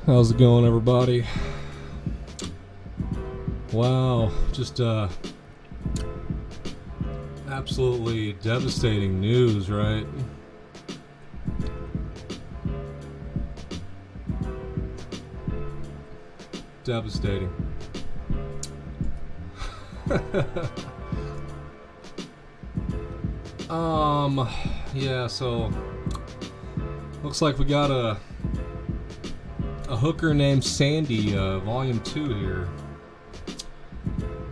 How's it going, everybody? Wow, just absolutely devastating news, right? Devastating. Yeah, so looks like we got a hooker named Sandy, Volume 2 here.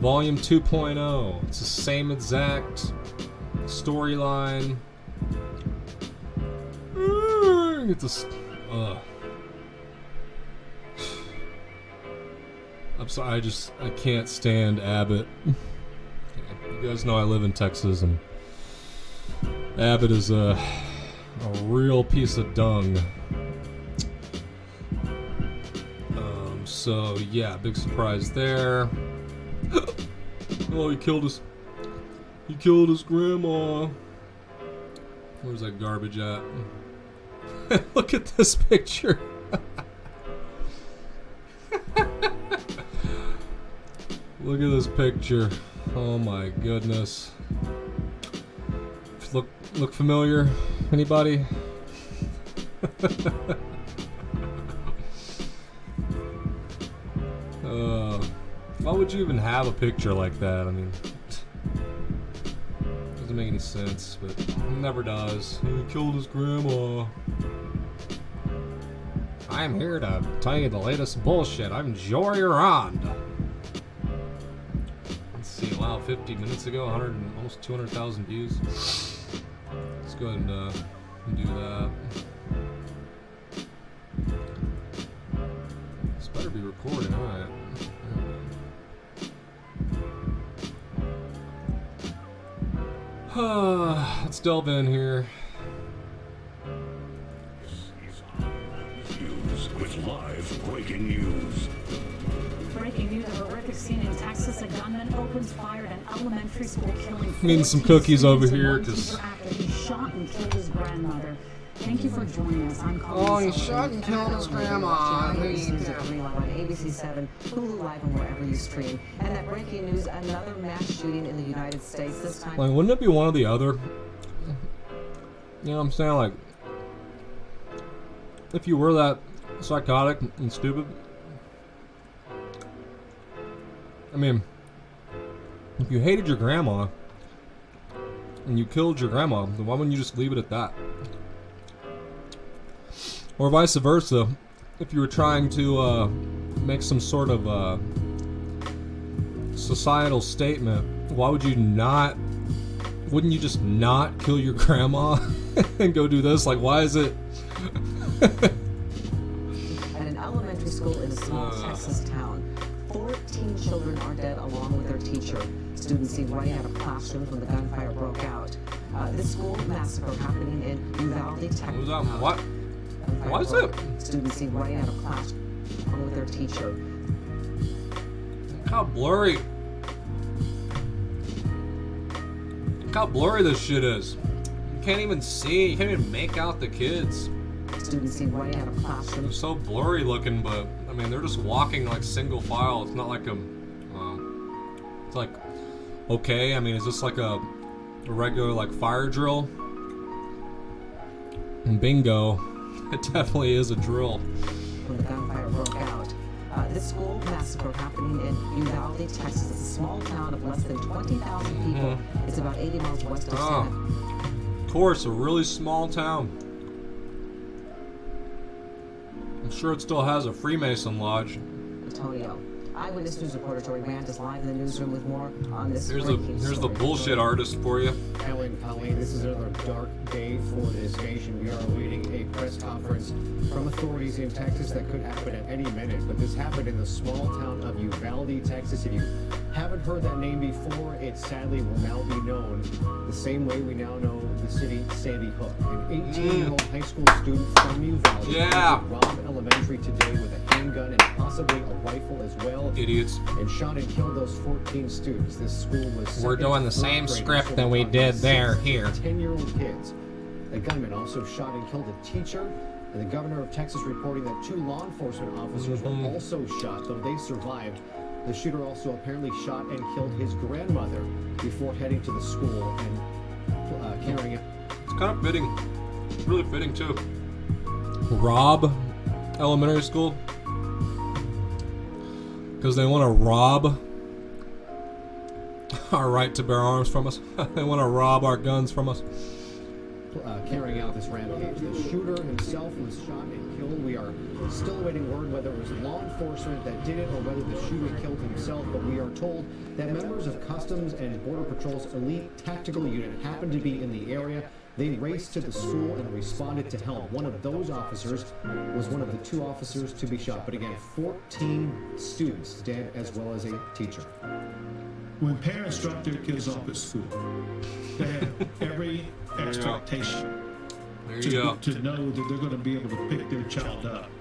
Volume 2.0. It's the same exact storyline. Get this. I'm sorry, I can't stand Abbott. You guys know I live in Texas, and Abbott is a real piece of dung. So yeah, big surprise there. Oh, he killed his grandma. Where's that garbage at? Look at this picture. Look at this picture. Oh my goodness. Look familiar? Anybody? Why would you even have a picture like that? I mean, doesn't make any sense, but it never does. He killed his grandma. I'm here to tell you the latest bullshit. I'm Jory Rond. Let's see, wow, 50 minutes ago, almost 200,000 views. Let's go ahead and do that. This better be recording, alright. Let's delve in here. News with live breaking news. Breaking news: a horrific scene in Texas. A gunman opens fire at an elementary school, killing. Needing some cookies over here because. After he shot and killed his grandmother. Thank you for joining us. I'm calling. Oh, he shot and killed his grandma. ABC News at 3 on ABC 7, Hulu Live, and wherever you stream. And that breaking news: another mass shooting in the United States. This time. Like, wouldn't it be one or the other? You know what I'm saying? Like, if you were that psychotic and stupid, I mean, if you hated your grandma and you killed your grandma, then why wouldn't you just leave it at that? Or vice versa, if you were trying to make some sort of societal statement, why would you not? Wouldn't you just not kill your grandma and go do this? Like, why is it? At an elementary school in a small Texas town, 14 children are dead along with their teacher. Students see running out of classrooms when the gunfire broke out. This school massacre happening in Uvalde, Texas. What? Why is it? Students see running out of class along with their teacher. Look how blurry. Look how blurry this shit is. You can't even see. You can't even make out the kids. Students see running out of They're classrooms. so blurry looking, but I mean, they're just walking like single file. It's not like it's like, okay. I mean, is this like a regular like fire drill? And bingo. It definitely is a drill. When the gunfire broke out. This school massacre happening in Uvalde, Texas. It's a small town of less than 20,000 people. It's about 80 miles west of San. Of course, a really small town. I'm sure it still has a Freemason lodge. Antonio. Eyewitness News reporter Jory Rand is live in the newsroom with more on this. Here's the bullshit artist for you. Colleen, this is another dark day for this nation. We are awaiting a press conference from authorities in Texas that could happen at any minute. But this happened in the small town of Uvalde, Texas. If you haven't heard that name before, it sadly will now be known the same way we now know the city Sandy Hook. An 18-year-old high school student from Uvalde robbed elementary today with a handgun and possibly a rifle as well. Idiots. And shot and killed those 14 students. This school was. We're doing the same script that we did there here. 10-year-old kids. The gunman also shot and killed a teacher And the governor of Texas reporting that 2 law enforcement officers were also shot, though they survived. The shooter also apparently shot and killed his grandmother before heading to the school and carrying it. It's kind of fitting. Really fitting, too. Rob elementary school. Because they want to rob our right to bear arms from us. They want to rob our guns from us. Carrying out this rampage. The shooter himself was shot and killed. We are still awaiting word whether it was law enforcement that did it or whether the shooter killed himself, but we are told that members of Customs and Border Patrol's elite tactical unit happened to be in the area. They raced to the school and responded to help. One of those officers was one of the 2 officers to be shot. But again, 14 students dead as well as a teacher. When parents drop their kids off at school, they have every expectation to know that they're going to be able to pick their child up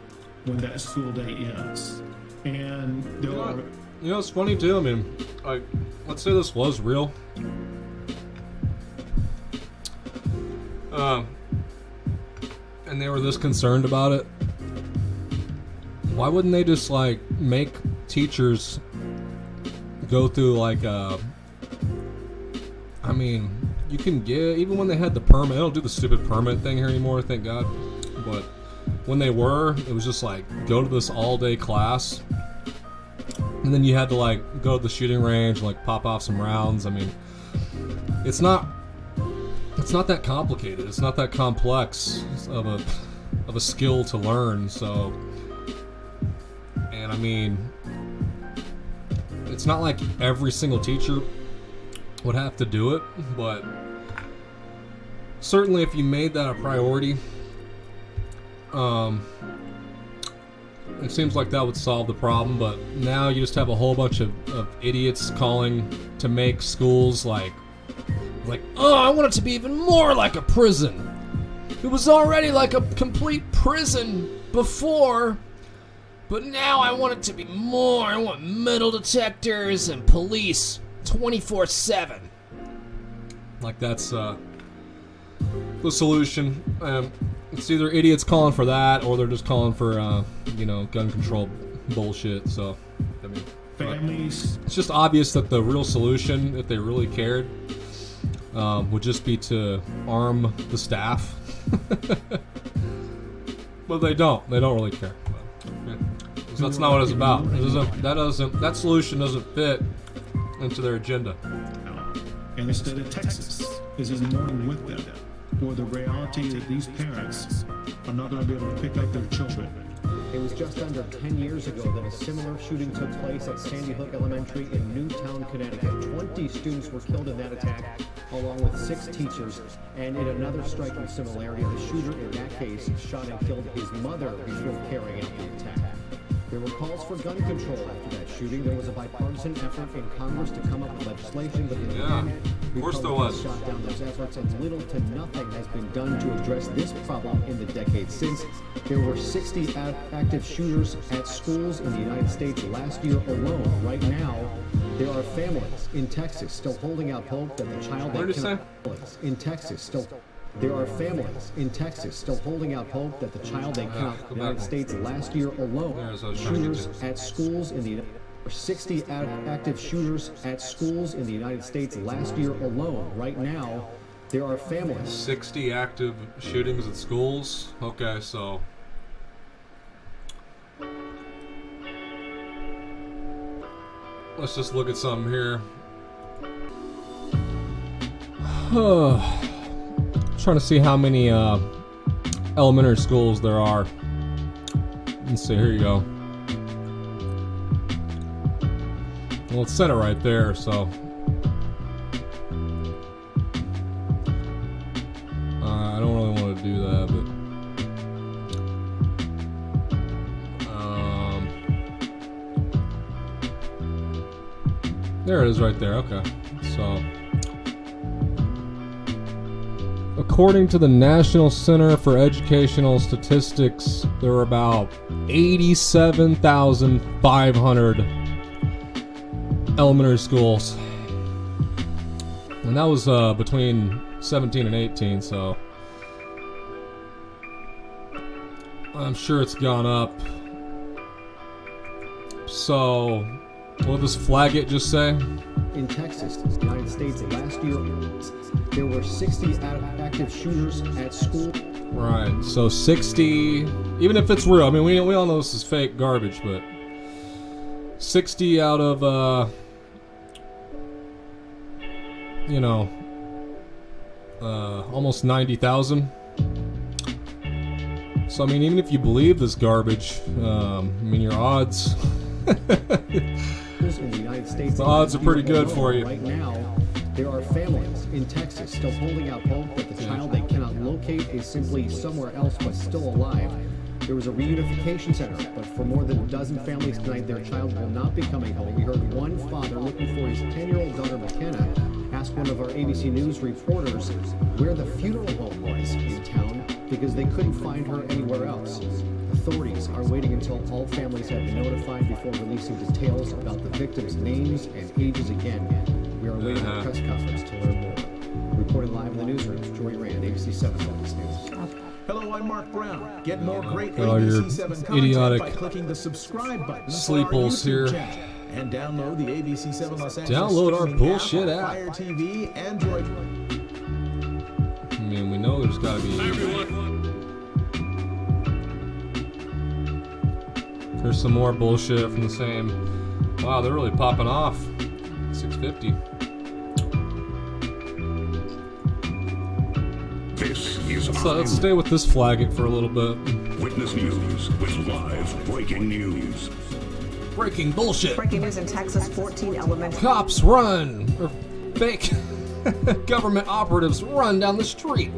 when that school day ends. And there are... You know, it's funny too. I mean, like, let's say this was real. And they were this concerned about it. Why wouldn't they just, like, make teachers go through, like, I mean, you can get, even when they had the permit, they don't do the stupid permit thing here anymore, thank God. But when they were, it was just like, go to this all-day class. And then you had to, like, go to the shooting range, like, pop off some rounds. I mean, it's not that complicated. It's not that complex of a skill to learn. So, and I mean, it's not like every single teacher would have to do it, but certainly if you made that a priority, it seems like that would solve the problem. But now you just have a whole bunch of idiots calling to make schools like, oh, I want it to be even more like a prison. It was already like a complete prison before, but now I want it to be more. I want metal detectors and police 24/7. Like, that's the solution. It's either idiots calling for that, or they're just calling for gun control bullshit. So, I mean, families. It's just obvious that the real solution, if they really cared, would just be to arm the staff. But they don't. They don't really care. But, yeah. That's not what it's about. That solution doesn't fit into their agenda. And the state of Texas is in mourning with them for the reality that these parents are not going to be able to pick up their children. It was just under 10 years ago that a similar shooting took place at Sandy Hook Elementary in Newtown, Connecticut. 20 students were killed in that attack, along with 6 teachers. And in another striking similarity, the shooter in that case shot and killed his mother before carrying out the attack. There were calls for gun control after that shooting. There was a bipartisan effort in Congress to come up with legislation, but in the end, of course there was. shot down those efforts, and little to nothing has been done to address this problem in the decades since. There were 60 active shooters at schools in the United States last year alone. Right now, there are families in Texas still holding out hope that the child What did you say? in Texas still. There are families in Texas still holding out hope that the child they killed in the United States last year alone. Shooters at schools in the 60 active shooters at schools in the United States last year alone. Right now, there are families. 60 active shootings at schools. Okay, so let's just look at something here. Trying to see how many elementary schools there are. Let's see, here you go. Well, it's set it right there, so I don't really want to do that, but there it is right there. Okay, so according to the National Center for Educational Statistics, there were about 87,500 elementary schools. And that was between 17 and 18, so I'm sure it's gone up. So, what does flag it just say? In Texas, United States, last year, there were 60 active shooters at school. Right, so 60, even if it's real, I mean, we all know this is fake garbage, but 60 out of, you know, almost 90,000. So, I mean, even if you believe this garbage, I mean, your odds... In the United States, the odds are pretty good for you. Right now, there are families in Texas still holding out hope that the child they cannot locate is simply somewhere else but still alive. There was a reunification center, but for more than a dozen families tonight, their child will not be coming home. We heard one father looking for his 10-year-old daughter McKenna ask one of our ABC News reporters where the funeral home was in town because they couldn't find her anywhere else. Authorities are waiting until all families have been notified before releasing details about the victims' names and ages again. We are awaiting a press conference to learn more. Reporting live in the newsroom, Joy Rand, ABC 7 News. Hello, I'm Mark Brown. Get more great All your ABC 7 content idiotic by clicking the subscribe button sleeples for our YouTube here. channel. And download the ABC 7 Los Angeles Download our streaming bullshit app on app. Fire TV, Android. I mean, we know there's gotta be... There's some more bullshit from the same... Wow, they're really popping off. 650. This is Let's stay with this flagging for a little bit. Witness News with live breaking news. Breaking bullshit. Breaking news in Texas, 14 elementary Cops run, or fake government operatives run down the street.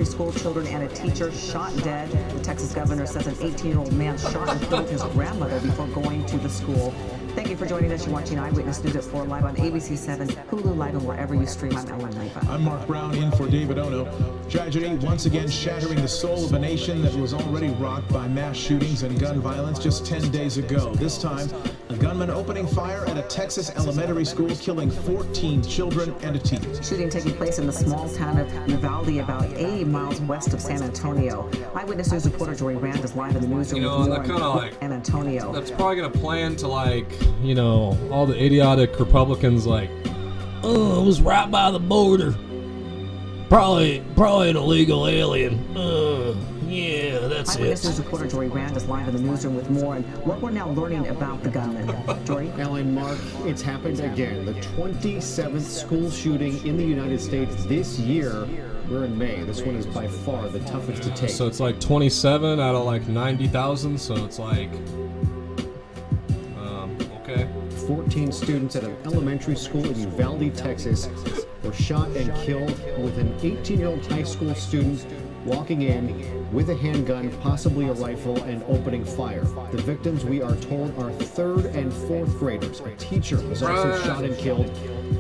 school children and a teacher shot dead. The Texas governor says an 18-year-old man shot and killed his grandmother before going to the school. Thank you for joining us. You're watching Eyewitness News at 4 live on ABC 7, Hulu Live, and wherever you stream. I'm Ellen Naiva. I'm Mark Brown in for David Ono. Tragedy once again shattering the soul of a nation that was already rocked by mass shootings and gun violence just 10 days ago. This time, a gunman opening fire at a Texas elementary school, killing 14 children and a teacher. Shooting taking place in the small town of Uvalde, about 80 miles west of San Antonio. Eyewitness News reporter Joy Rand is live in the newsroom You know, with and more that kinda on like- San Antonio. That's probably gonna play into, like, you know, all the idiotic Republicans, like, oh, it was right by the border. Probably an illegal alien. Yeah, that's Eyewitness it. News reporter Joy Rand is live in the newsroom with more on what we're now learning about the gunman. Joy? Ellen, Mark, it's happened again. The 27th school shooting in the United States this year. We're in May. This one is by far the toughest to take. So it's like 27 out of like 90,000, so it's like, okay. 14 students at an elementary school in Uvalde, Texas, were shot and killed, with an 18-year-old high school student walking in with a handgun, possibly a rifle, and opening fire. The victims, we are told, are 3rd and 4th graders. A teacher was also shot and killed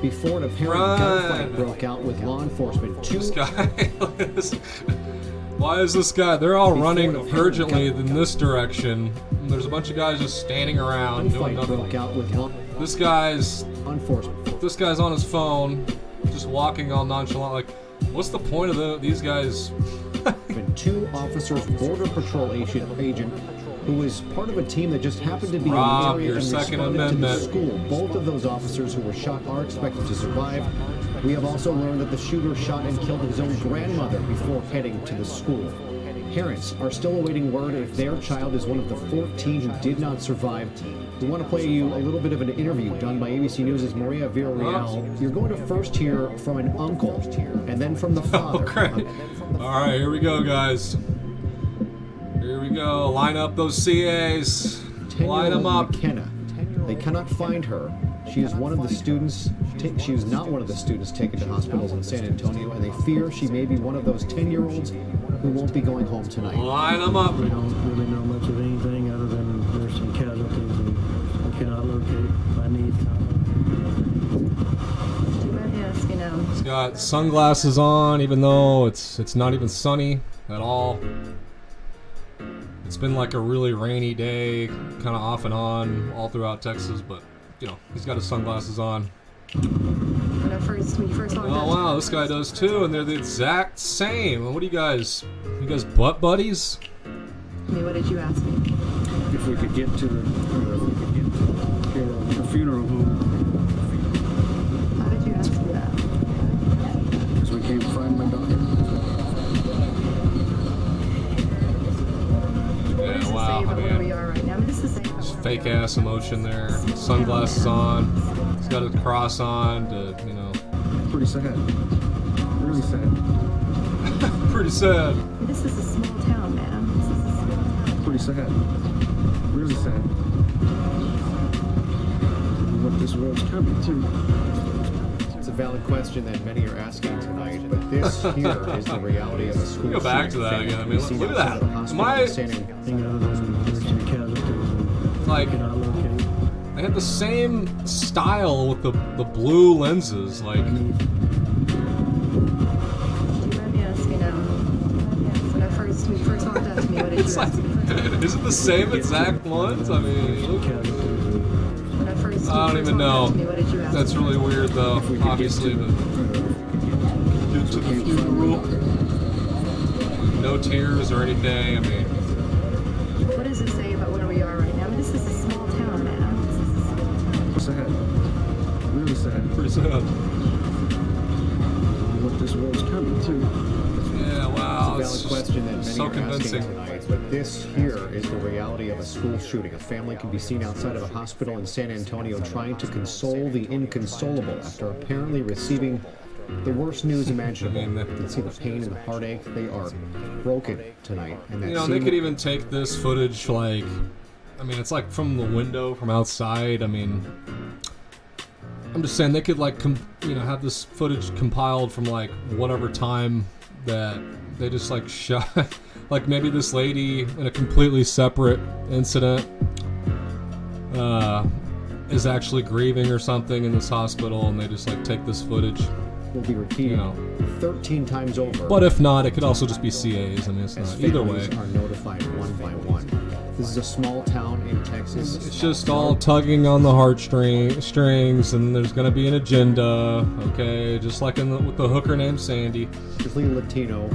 before an apparent gunfight broke out with law enforcement. This guy, why is this guy? They're all running urgently in this direction. And there's a bunch of guys just standing around doing Gunfight broke nothing. out with law This guy's enforcement. on his phone, just walking all nonchalant. Like, what's the point of these guys? And 2 officers, Border Patrol agent who was part of a team that just happened to be Rob, in the your area and Second responded to the Amendment. school. Both of those officers who were shot are expected to survive. We have also learned that the shooter shot and killed his own grandmother before heading to the school. Parents are still awaiting word if their child is one of the 14 who did not survive. We want to play you a little bit of an interview done by ABC News' Maria Villarreal. You're going to first hear from an uncle and then from the father. Great. All right, here we go, guys. Here we go. Line up those CAs. Line them up. McKenna. They cannot find her. She is one of the students. She is not one of the students taken to hospitals in San Antonio, and they fear she may be one of those 10-year-olds who won't be going home tonight. Line them up. We don't really know much of anything other than there's some casualties and we cannot locate. I need Yes, you know. He's got sunglasses on, even though it's not even sunny at all. It's been like a really rainy day, kind of off and on all throughout Texas, but you know, he's got his sunglasses on. When you first saw Oh wow, this guy does too, and they're the exact same. What are you guys butt buddies? to me, what did you ask me? If we could get to the funeral home, How did you ask me that? because we can't find my daughter. What does it say about where we are right now? I mean, this is Fake ass emotion there. Sunglasses on. He's got a cross on to, you know. Pretty sad. Really sad. Pretty sad. This is a small town, man. This is a small town. Pretty sad. Really sad. What this world's coming to. It's a valid question that many are asking tonight, but this here is the reality of a school. Go back to that again. I mean, look at that. Am I like? They had the same style with the blue lenses, like. Do you mind me asking when we first walked up to me, what did you It's ask like, me? is it the same exact ones? I mean, look. When I first I don't even know. walked up to me, what did you ask That's me? really weird, though. Obviously, but get to the funeral. No tears or anything. I mean, What does it say about where we are right now? I mean, this is a small town, man. This is a small town. Sad. Really sad. pretty sad. What this world's coming to. Yeah, wow. It's a valid question that many so are convincing. asking tonight, but this here is the reality of a school shooting. A family can be seen outside of a hospital in San Antonio trying to console the inconsolable after apparently receiving the worst news imaginable. You can see the pain and the heartache. They are broken tonight. And that You know, they could even take this footage, like, I mean, it's like from the window, from outside. I mean, I'm just saying they could, like, have this footage compiled from, like, whatever time that they just, like, shot. Like, maybe this lady in a completely separate incident is actually grieving or something in this hospital, and they just, like, take this footage. will be repeated 13 times over. But if not, it could also just be CAs. I mean, it's not either way. Are notified one by one. This is a small town in Texas. It's just all tugging on the heartstrings, and there's gonna be an agenda. Okay, just like with the hooker named Sandy. Mostly Latino,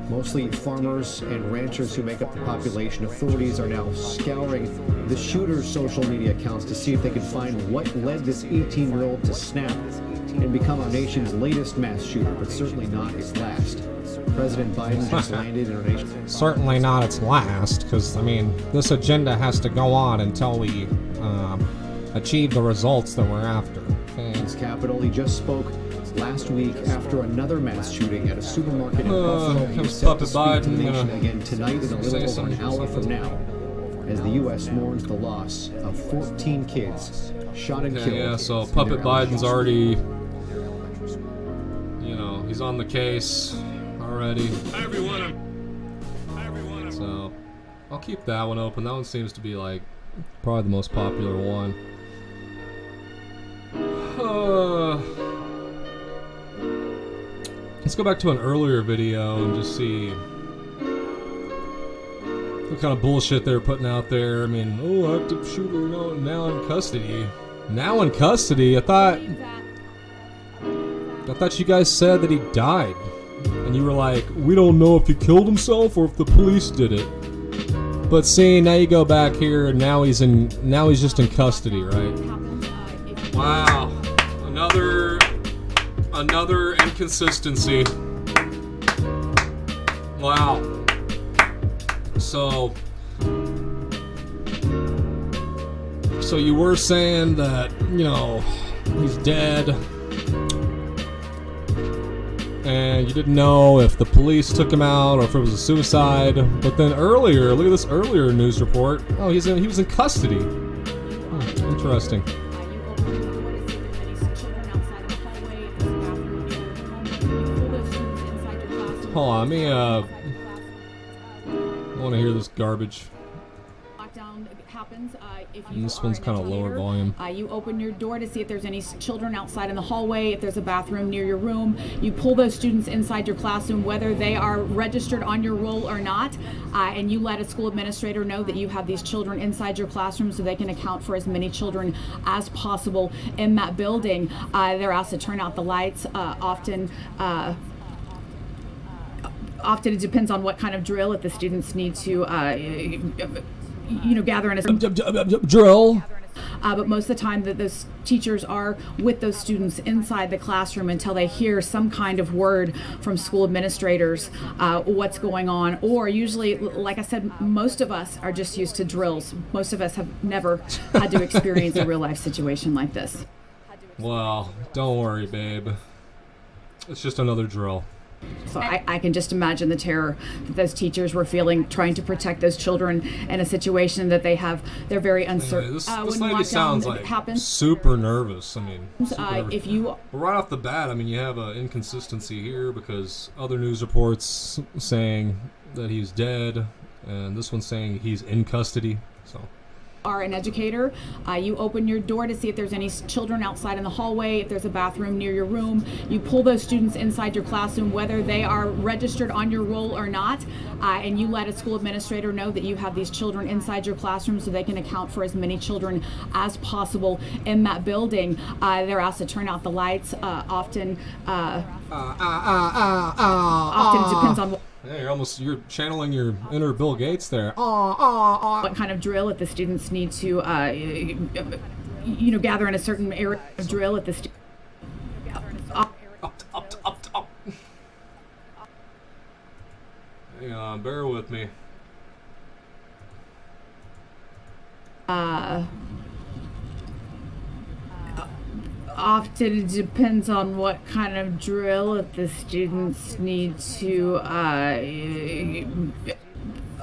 mostly farmers and ranchers who make up the population. Authorities are now scouring the shooter's social media accounts to see if they can find what led this 18-year-old to snap and become our nation's latest mass shooter, but certainly not its last. President Biden just landed in our nation. Certainly not its last, because, I mean, this agenda has to go on until we achieve the results that we're after. His capital. He just spoke last week after another mass shooting at a supermarket in Buffalo. He is set to speak to the nation again tonight in a little over an hour from now, as the U.S. mourns the loss of 14 kids shot and killed. Yeah, so Puppet Biden's already, he's on the case already. Hi everyone. So I'll keep that one open. That one seems to be like probably the most popular one. Let's go back to an earlier video and just see what kind of bullshit they were putting out there. I mean, active shooter now in custody. Now in custody? I thought you guys said that he died. And you were like, we don't know if he killed himself or if the police did it. But see, now you go back here and now he's just in custody, right? Wow. Another inconsistency. Wow. So you were saying that, he's dead. And you didn't know if the police took him out or if it was a suicide. But then earlier, look at this earlier news report. Oh, he was in custody. Interesting. Hold on, I want to hear this garbage. Lockdown happens. If you And this one's kind of lower volume. You open your door to see if there's any children outside in the hallway, if there's a bathroom near your room. You pull those students inside your classroom, whether they are registered on your roll or not, and you let a school administrator know that you have these children inside your classroom so they can account for as many children as possible in that building. They're asked to turn out the lights, often often it depends on what kind of drill. If the students need to, gather in a drill. But most of the time that those teachers are with those students inside the classroom until they hear some kind of word from school administrators what's going on. Or usually, like I said, most of us are just used to drills. Most of us have never had to experience a real life situation like this. Well, don't worry, babe. It's just another drill. So I can just imagine the terror that those teachers were feeling trying to protect those children in a situation that they're very uncertain. This when lady sounds like happens, super nervous. I mean, if you right off the bat, I mean, you have an inconsistency here because other news reports saying that he's dead, and this one's saying he's in custody. So. Are an educator, you open your door to see if there's any children outside in the hallway, if there's a bathroom near your room. You pull those students inside your classroom, whether they are registered on your roll or not, and you let a school administrator know that you have these children inside your classroom so they can account for as many children as possible in that building. They're asked to turn out the lights. Often it depends on Yeah, you're channeling your inner Bill Gates there. what kind of drill. If the students need to, gather in a certain area of drill. If the Up. Hang on, bear with me. Often it depends on what kind of drill. If the students need to,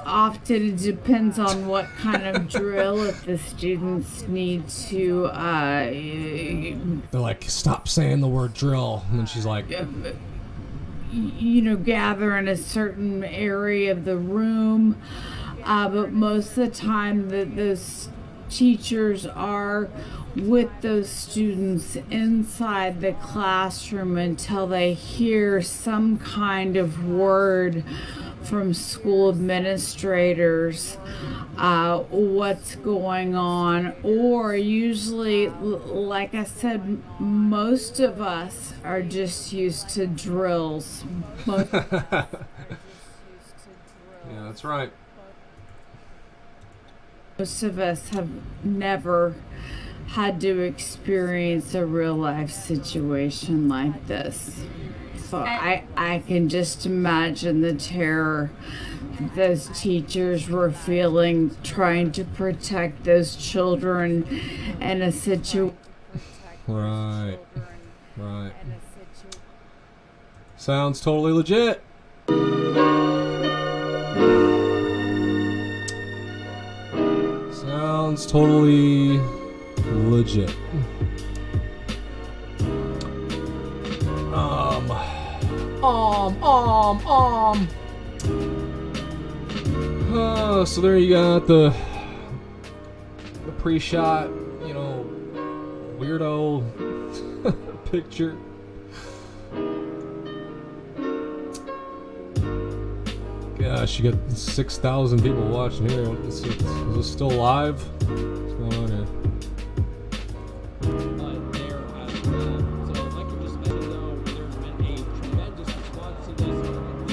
often it depends on what kind of drill. If the students need to, They're like, stop saying the word drill. And then she's like, gather in a certain area of the room. But most of the time that those teachers are with those students inside the classroom until they hear some kind of word from school administrators what's going on. Or usually, like I said, most of us are just used to drills. yeah, that's right. Most of us have never had to experience a real life situation like this. So I can just imagine the terror those teachers were feeling trying to protect those children in a situation. Right. Sounds totally legit. Sounds totally legit. So there you got the pre-shot, weirdo picture. Gosh, you got 6,000 people watching here. Is this still live? What's going on here? There as well. So, like you just mentioned, though, there's been a tremendous response to this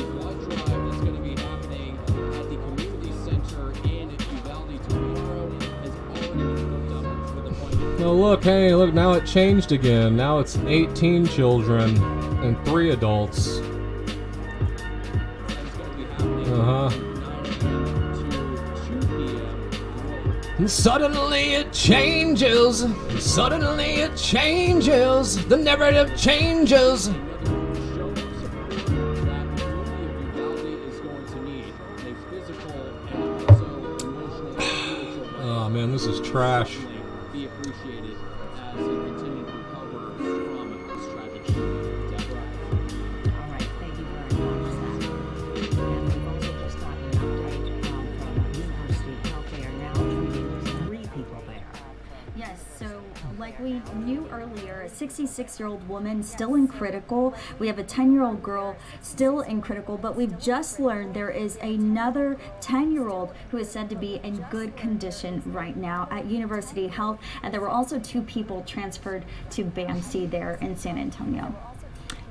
blood drive that's going to be happening at the community center in Uvalde tomorrow. Has already been booked up for the point. Oh, look, now it changed again. Now it's 18 children and 3 adults. And suddenly it changes. The narrative changes. Oh man, this is trash. Be appreciated as they continue to recover from this tragic shooting. Deborah. All right, thank you very much, Zach. And we've also just gotten an update from University Health. They are now treating 3 people there. Yes, so like we knew earlier, a 66-year-old woman still in critical. We have a 10-year-old girl still in critical, but we've just learned there is another 10-year-old who is said to be in good condition right now at University Health. And there were also 2 people transferred to BAMC there in San Antonio.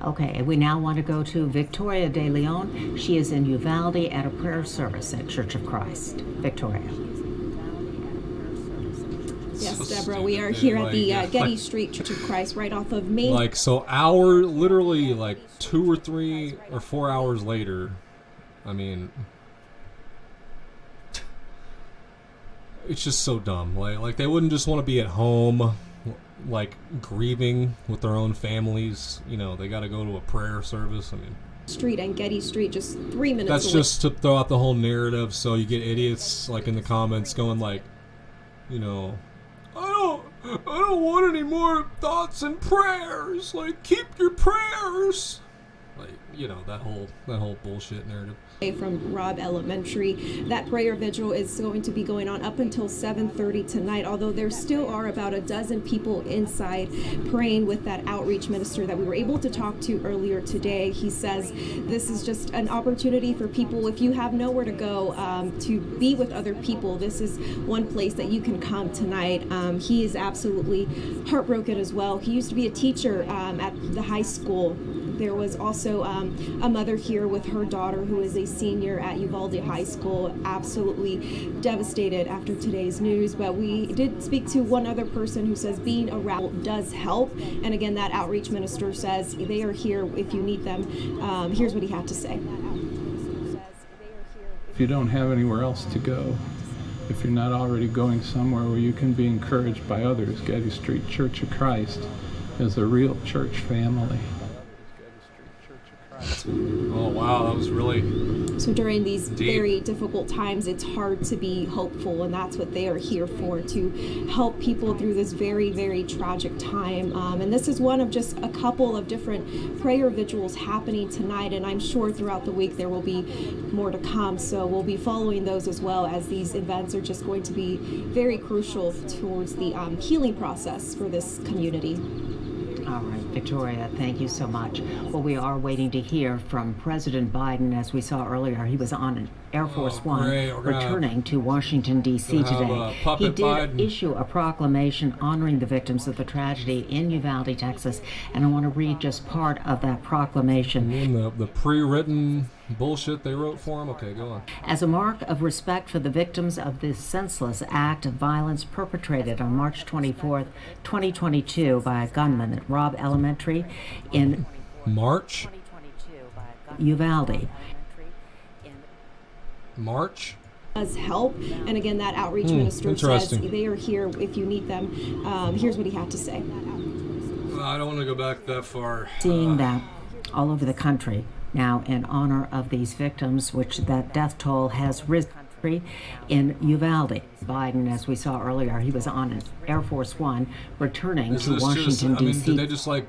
Okay, we now want to go to Victoria De Leon. She is in Uvalde at a prayer service at Church of Christ. Victoria. Yes, Deborah, we are here at the Getty Street Church of Christ, right off of Main. Like, so literally like 2 or 3 or 4 hours later, I mean, it's just so dumb. Like they wouldn't just want to be at home, like grieving with their own families. You know, they got to go to a prayer service. I mean, Street and Getty Street, just 3 minutes that's away. just to throw out the whole narrative, so you get idiots like in the comments going like, you know, I don't want any more thoughts and prayers. Like, keep your prayers. Like, you know, that whole bullshit narrative. From Robb Elementary. That prayer vigil is going to be going on up until 7:30 tonight, although there still are about a dozen people inside praying with that outreach minister that we were able to talk to earlier today. He says this is just an opportunity for people, if you have nowhere to go, to be with other people. This is one place that you can come tonight. He is absolutely heartbroken as well. He used to be a teacher at the high school. There was also a mother here with her daughter who is a senior at Uvalde High School, absolutely devastated after today's news. But we did speak to one other person who says being around does help. And again, that outreach minister says they are here if you need them. Here's what he had to say. If you don't have anywhere else to go, if you're not already going somewhere where you can be encouraged by others, Getty Street Church of Christ is a real church family. Oh wow, that was really so during these deep. Very difficult times, it's hard to be hopeful, and that's what they are here for, to help people through this very, very tragic time. And this is one of just a couple of different prayer vigils happening tonight, and I'm sure throughout the week there will be more to come. So we'll be following those as well, as these events are just going to be very crucial towards the healing process for this community. All right, Victoria, thank you so much. Well, we are waiting to hear from President Biden. As we saw earlier, he was on an Air Force One returning to Washington, D.C. today. He did issue a proclamation honoring the victims of the tragedy in Uvalde, Texas, and I want to read just part of that proclamation. You mean the pre-written bullshit they wrote for him? Okay, go on. As a mark of respect for the victims of this senseless act of violence perpetrated on March 24th, 2022 by a gunman at Robb Elementary in March? Uvalde. March? Does help, and again, that outreach minister says they are here if you need them. Here's what he had to say. I don't want to go back that far. Seeing that all over the country now in honor of these victims, which that death toll has risen in Uvalde. Biden, as we saw earlier, he was on an Air Force One returning to Washington, D.C. Did they just like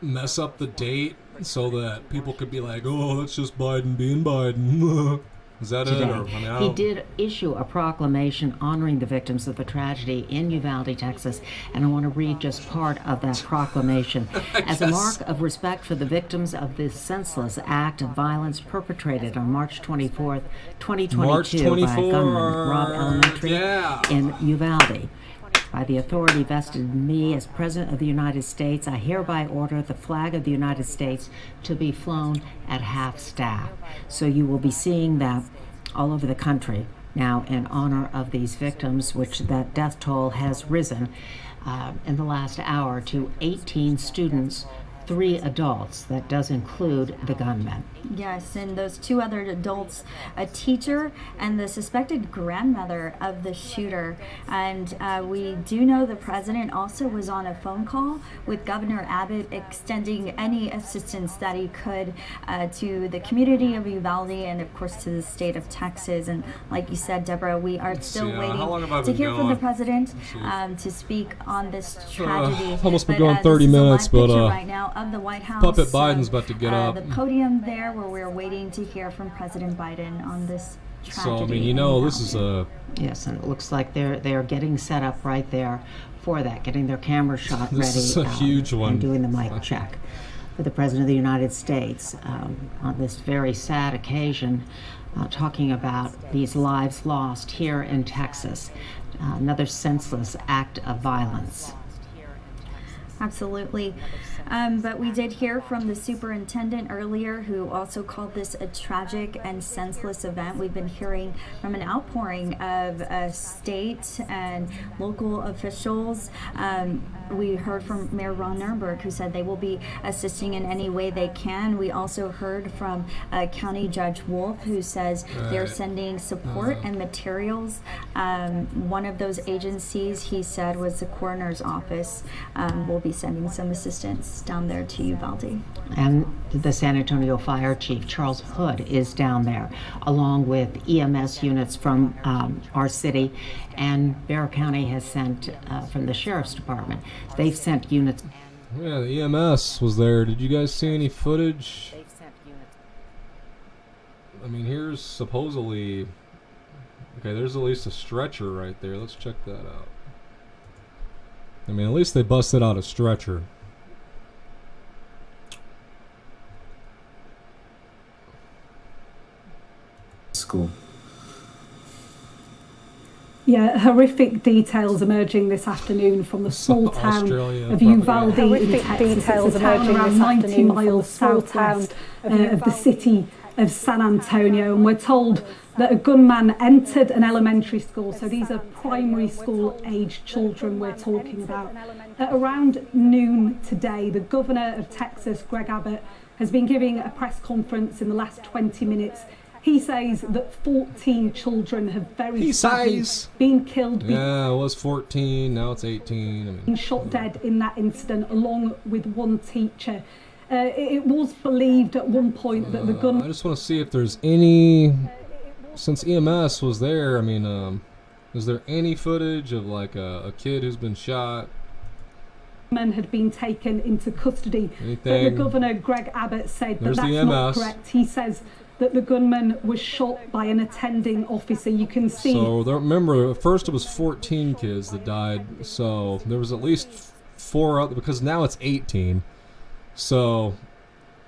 mess up the date so that people could be like, oh, that's just Biden being Biden? Is that today. it? Or, I mean, he did issue a proclamation honoring the victims of the tragedy in Uvalde, Texas, and I want to read just part of that proclamation. As a mark of respect for the victims of this senseless act of violence perpetrated on March 24th, 2022 by a gunman at Robb Elementary in Uvalde. By the authority vested in me as President of the United States, I hereby order the flag of the United States to be flown at half-staff. So you will be seeing that all over the country now in honor of these victims, which that death toll has risen in the last hour to 18 students, 3 adults. That does include the gunman. Yes, and those 2 other adults, a teacher and the suspected grandmother of the shooter. And we do know the president also was on a phone call with Governor Abbott, extending any assistance that he could to the community of Uvalde and, of course, to the state of Texas. And like you said, Deborah, we are still waiting to hear from the president to speak on this tragedy. I've almost been going 30 minutes, but right now of the White House. Puppet Biden's about to get up. The podium there, where we're waiting to hear from President Biden on this tragedy. So, I mean, you know, this is a... Yes, and it looks like they're getting set up right there for that, getting their camera shot ready. This is a huge one. And doing the mic check for the President of the United States on this very sad occasion, talking about these lives lost here in Texas. Another senseless act of violence. Absolutely. But we did hear from the superintendent earlier, who also called this a tragic and senseless event. We've been hearing from an outpouring of state and local officials. We heard from Mayor Ron Nirenberg, who said they will be assisting in any way they can. We also heard from County Judge Wolf, who says they're sending support and materials. One of those agencies, he said, was the coroner's office. Will be sending some assistance down there to Uvalde. And the San Antonio Fire Chief, Charles Hood, is down there, along with EMS units from our city. And Bexar County has sent, from the Sheriff's Department, they've sent units. Yeah, the EMS was there. Did you guys see any footage? I mean, here's supposedly... Okay, there's at least a stretcher right there. Let's check that out. I mean, at least they busted out a stretcher. School. Yeah, horrific details emerging this afternoon from the small town Australia, of Uvalde in Horrific Texas. details It's a town emerging around this 90 afternoon from the miles small town southwest of of the city of San Antonio, and we're told that a gunman entered an elementary school. So these are primary school aged children we're talking about. At around noon today, the governor of Texas, Greg Abbott, has been giving a press conference in the last 20 minutes. He says that 14 children have very sadly been killed. Yeah, it was 14, now it's 18. I mean, Shot dead in that incident, along with one teacher. It was believed at one point that the gun... I just want to see if there's any... Since EMS was there, I mean, is there any footage of like a kid who's been shot? Men had been taken into custody. Anything? But the governor, Greg Abbott, said that There's that's the not MS. correct. He says that the gunman was shot by an attending officer. You can see... So remember, at first it was 14 kids that died, so there was at least 4 other, because now it's 18. So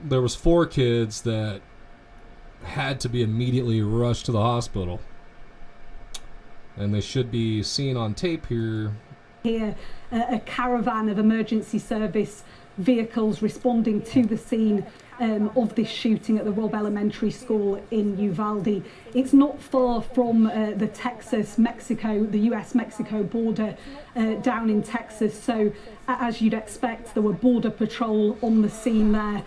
there was 4 kids that had to be immediately rushed to the hospital. And they should be seen on tape here. Here, a caravan of emergency service vehicles responding to the scene of this shooting at the Robb Elementary School in Uvalde. It's not far from the Texas-Mexico, the US-Mexico border down in Texas. So, as you'd expect, there were border patrol on the scene there,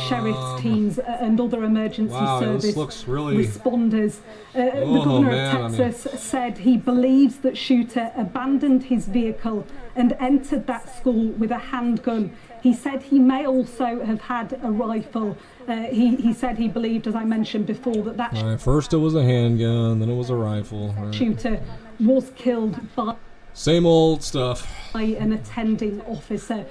sheriff's teams and other emergency service responders. The governor of Texas said he believes that shooter abandoned his vehicle and entered that school with a handgun. He said he may also have had a rifle. He said he believed, as I mentioned before, that All right, first it was a handgun, then it was a rifle. Right. Shooter was killed by same old stuff. By an attending officer.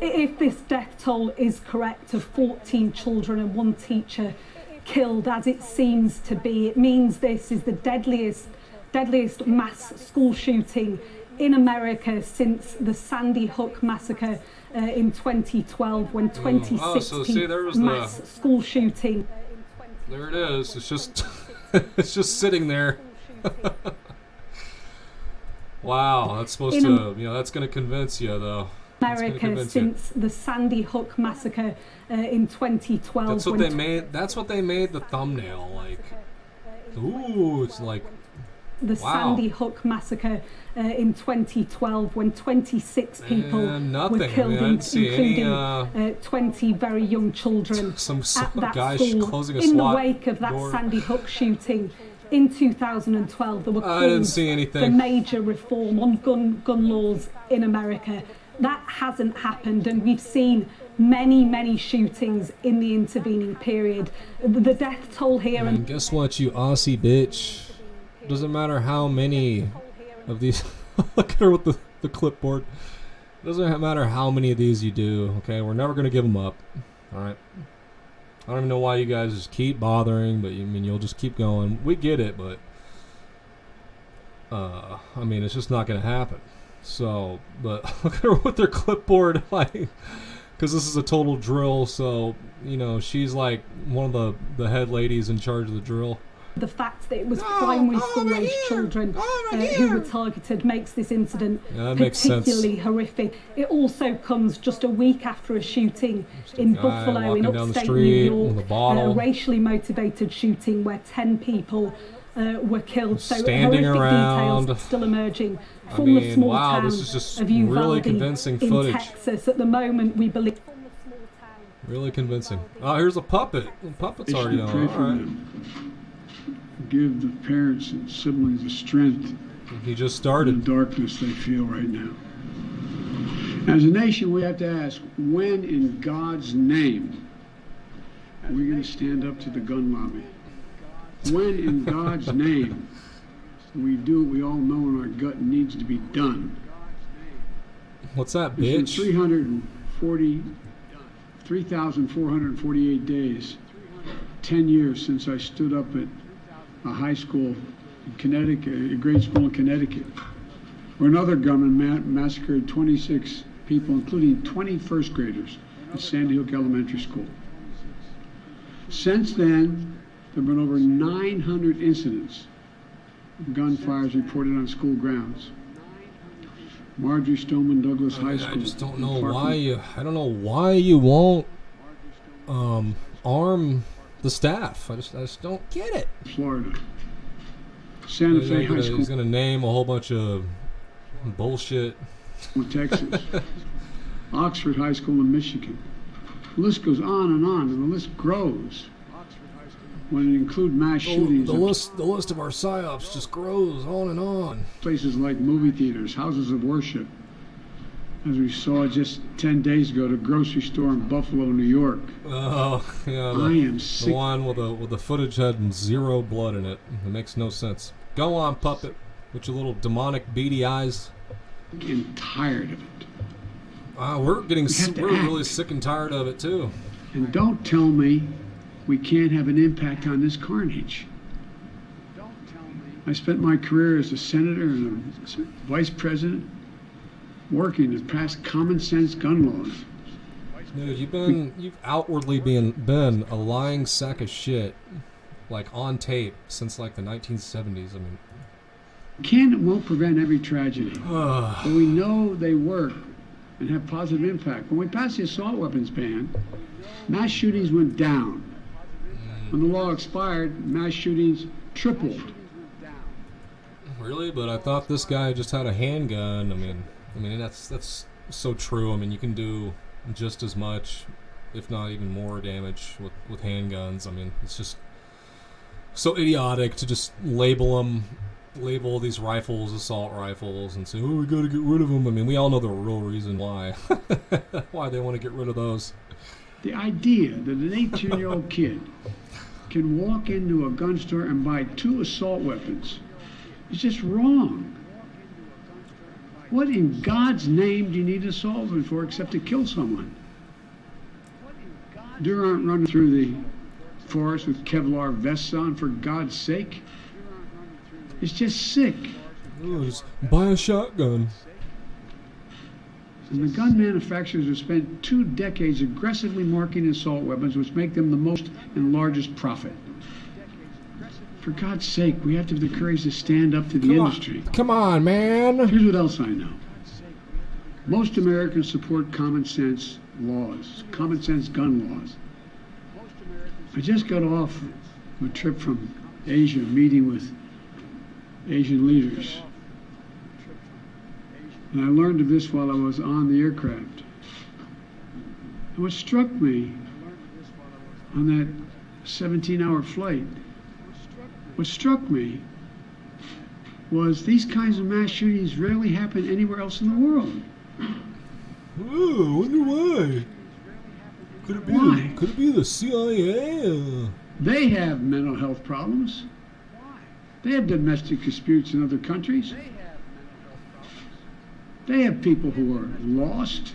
If this death toll is correct of 14 children and 1 teacher killed, as it seems to be, it means this is the deadliest mass school shooting in America since the Sandy Hook massacre in 2012, when 26 mass school shooting. There it is. It's just it's just sitting there. Wow, that's supposed to, that's going to convince you, though. America since the Sandy Hook massacre in 2012. That's what they made. That's what they made the thumbnail like. Ooh, it's like the Sandy Hook massacre in 2012, when 26 people were killed, including 20 very young children at that school. In the wake of that Sandy Hook shooting in 2012, there were calls for major reform on gun laws in America. That hasn't happened, and we've seen many shootings in the intervening period. The death toll here... And guess what, you Aussie bitch? Doesn't matter how many of these... Look at her with the clipboard. Doesn't matter how many of these you do, okay? We're never going to give them up, alright? I don't even know why you guys just keep bothering, but you'll just keep going. We get it, but... it's just not going to happen. So, but look at her with their clipboard, like, because this is a total drill, so, she's like one of the head ladies in charge of the drill. The fact that it was primary school age children who were targeted makes this incident particularly horrific. It also comes just a week after a shooting in Buffalo in upstate New York, a racially motivated shooting where 10 people were killed. So standing horrific around. details still emerging from the small town this is just of Uvalde really convincing in footage. Texas. At the moment, we believe. Really convincing. Oh, here's a puppet. The puppet's already on. All right. Give the parents and siblings the strength. He just started. The darkness they feel right now. As a nation, we have to ask, when in God's name are we going to stand up to the gun lobby? When in God's name we do what we all know in our gut needs to be done? What's that, bitch? It's been 3,448 days, 10 years since I stood up at a high school in Connecticut, a grade school in Connecticut, where another gunman massacred 26 people, including 20 first graders at Sandy Hook Elementary School. Since then, there have been over 900 incidents of gunfires reported on school grounds. Marjorie Stoneman Douglas High School. I just don't know why you. I don't know why you won't arm the staff. I just don't get it. Florida. Santa Fe High School. He's gonna name a whole bunch of bullshit. Texas. Oxford High School in Michigan. The list goes on, and the list grows. When it includes mass shootings. The list of our psyops just grows on and on. Places like movie theaters, houses of worship. As we saw just 10 days ago, the grocery store in Buffalo, New York. Oh, yeah. I am sick. The one with the footage had zero blood in it. It makes no sense. Go on, puppet, with your little demonic beady eyes. I'm tired of it. We're really sick and tired of it too. And don't tell me we can't have an impact on this carnage. I spent my career as a senator and a vice president working to pass common sense gun laws. Dude, you've outwardly been a lying sack of shit, like on tape since like the 1970s. I mean, can and won't prevent every tragedy, but we know they work and have positive impact. When we passed the assault weapons ban, mass shootings went down. When the law expired, mass shootings tripled. Really? But I thought this guy just had a handgun. I mean that's so true. I mean, you can do just as much, if not even more damage with handguns. I mean, it's just so idiotic to just label these rifles assault rifles and say, oh, we got to get rid of them. I mean, we all know the real reason why they want to get rid of those. The idea that an 18-year-old kid can walk into a gun store and buy 2 assault weapons is just wrong. What in God's name do you need an assault weapon for except to kill someone? Deer aren't running through the forest with Kevlar vests on, for God's sake. It's just sick. Oh, just buy a shotgun. And the gun manufacturers have spent 2 decades aggressively marketing assault weapons, which make them the most and largest profit. For God's sake, we have to have the courage to stand up to the industry. Come on, man. Here's what else I know. Most Americans support common sense laws, common sense gun laws. I just got off a trip from Asia, meeting with Asian leaders. And I learned of this while I was on the aircraft. And what struck me on that 17-hour flight, what struck me was these kinds of mass shootings rarely happen anywhere else in the world. Oh, I wonder why. Could it be the CIA? They have mental health problems. They have domestic disputes in other countries. They have people who are lost.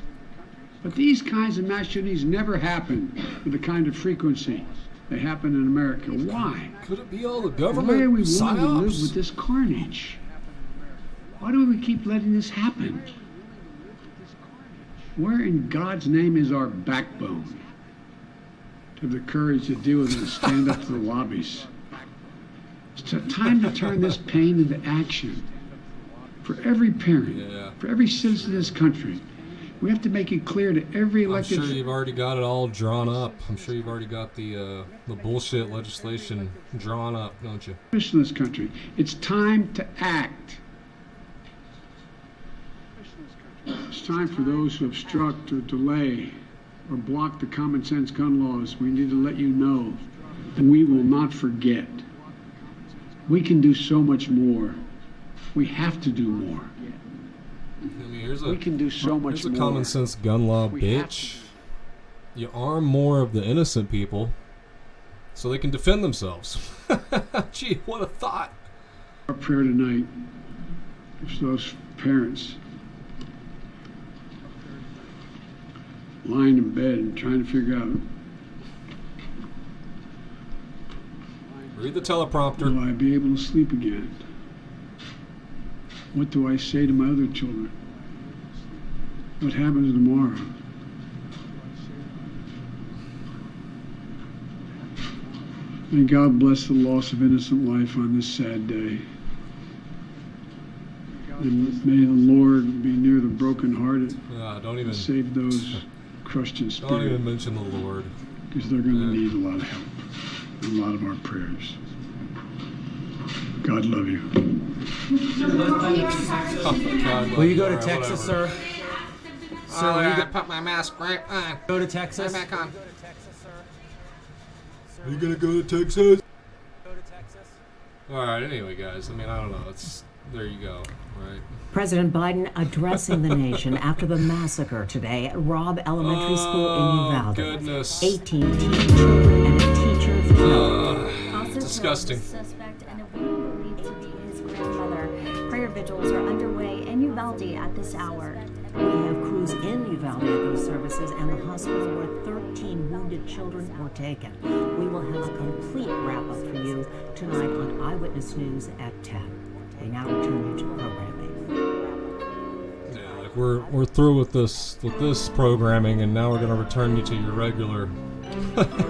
But these kinds of mass shootings never happen with the kind of frequency they happen in America. Why? Could it be all the government Why are we willing to psyops? live with this carnage? Why do we keep letting this happen? Where in God's name is our backbone to have the courage to deal with it and stand up to the lobbies? It's time to turn this pain into action. For every parent, for every citizen of this country, we have to make it clear to every elected... I'm sure you've already got it all drawn up. I'm sure you've already got the bullshit legislation drawn up, don't you? In this country, it's time to act. It's time for those who obstruct or delay or block the common sense gun laws. We need to let you know that we will not forget. We can do so much more. We have to do more. I mean, we can do so much more. Here's a more. common sense gun law, bitch. You arm more of the innocent people so they can defend themselves. Gee, what a thought. Our prayer tonight is those parents lying in bed and trying to figure out, read the teleprompter. Will I be able to sleep again? What do I say to my other children? What happens tomorrow? May God bless the loss of innocent life on this sad day. And may the Lord be near the brokenhearted. Don't even save those crushed in spirit. Don't even mention the Lord. Because they're going to need a lot of help. And a lot of our prayers. God love you. Will you go to Texas, sir? Sir, I put my mask right on. Go to Texas. Right back on. Are you gonna go to Texas? All right. Anyway, guys. I mean, I don't know. It's there. You go. Right. President Biden addressing the nation after the massacre today at Robb Elementary School in Uvalde. Goodness. 18 teen children and a teacher killed. Disgusting. Suspect and a woman believed to be his grandmother. Prayer vigils are underway in Uvalde at this hour. We have crews in Uvalde at those services and the hospital where 13 wounded children were taken. We will have a complete wrap-up for you tonight on Eyewitness News at 10. We now return you to programming. Yeah, like we're through with this programming, and now we're gonna return you to your regular.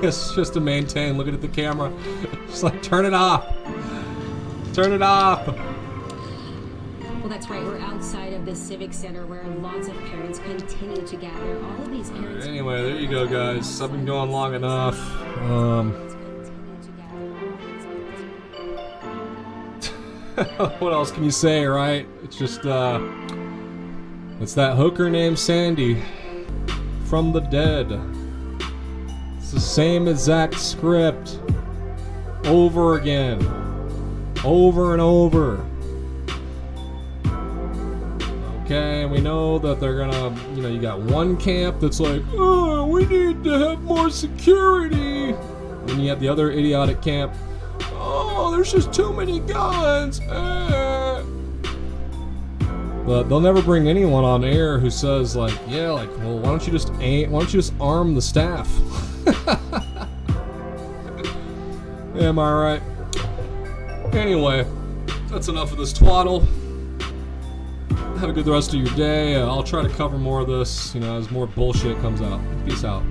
It's just to maintain. Looking at the camera, just like turn it off. Turn it off. Well, that's right. We're outside of the Civic Center where lots of parents continue to gather. All of these parents. Anyway, there you go, guys. I've been going long enough. What else can you say, right? It's just, it's that hooker named Sandy from the dead. It's the same exact script over again, over and over. Okay, and we know that they're gonna, you got one camp that's like, oh, we need to have more security. And you have the other idiotic camp, oh, there's just too many guns. But they'll never bring anyone on air who says like, yeah, like, well, why don't you just arm the staff? Am I right? Anyway, that's enough of this twaddle. Have a good rest of your day. I'll try to cover more of this, as more bullshit comes out. Peace out.